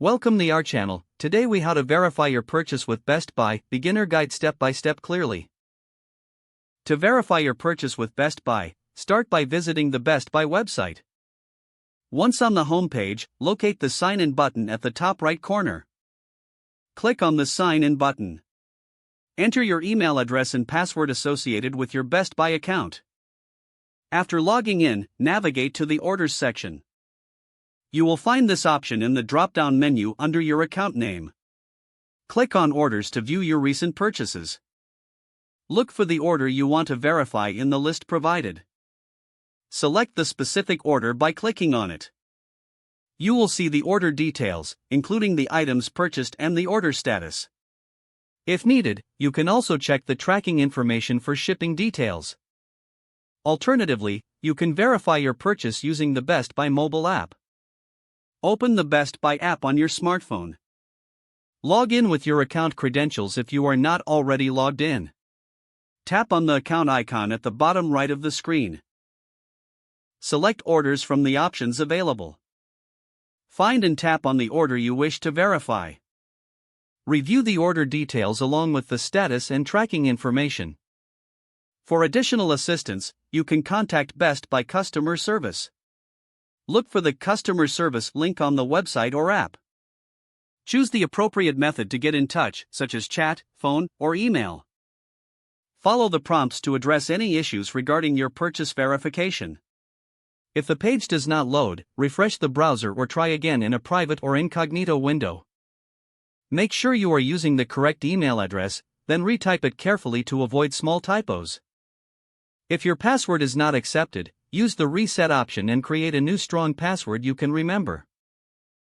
Welcome to our channel. Today we how to verify your purchase with Best Buy, beginner guide step by step clearly. To verify your purchase with Best Buy, start by visiting the Best Buy website. Once on the home page, locate the Sign In button at the top right corner. Click on the Sign In button. Enter your email address and password associated with your Best Buy account. After logging in, navigate to the Orders section. You will find this option in the drop-down menu under your account name. Click on Orders to view your recent purchases. Look for the order you want to verify in the list provided. Select the specific order by clicking on it. You will see the order details, including the items purchased and the order status. If needed, you can also check the tracking information for shipping details. Alternatively, you can verify your purchase using the Best Buy mobile app. Open the Best Buy app on your smartphone. Log in with your account credentials if you are not already logged in. Tap on the account icon at the bottom right of the screen. Select orders from the options available. Find and tap on the order you wish to verify. Review the order details along with the status and tracking information. For additional assistance, you can contact Best Buy customer service. Look for the customer service link on the website or app. Choose the appropriate method to get in touch, such as chat, phone, or email. Follow the prompts to address any issues regarding your purchase verification. If the page does not load, refresh the browser or try again in a private or incognito window. Make sure you are using the correct email address, then retype it carefully to avoid small typos. If your password is not accepted, use the reset option and create a new strong password you can remember.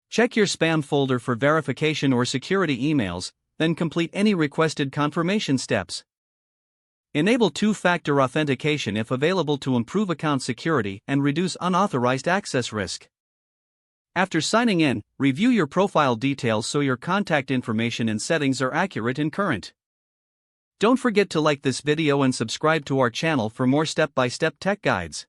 Check your spam folder for verification or security emails, then complete any requested confirmation steps. Enable two-factor authentication if available to improve account security and reduce unauthorized access risk. After signing in, review your profile details so your contact information and settings are accurate and current. Don't forget to like this video and subscribe to our channel for more step-by-step tech guides.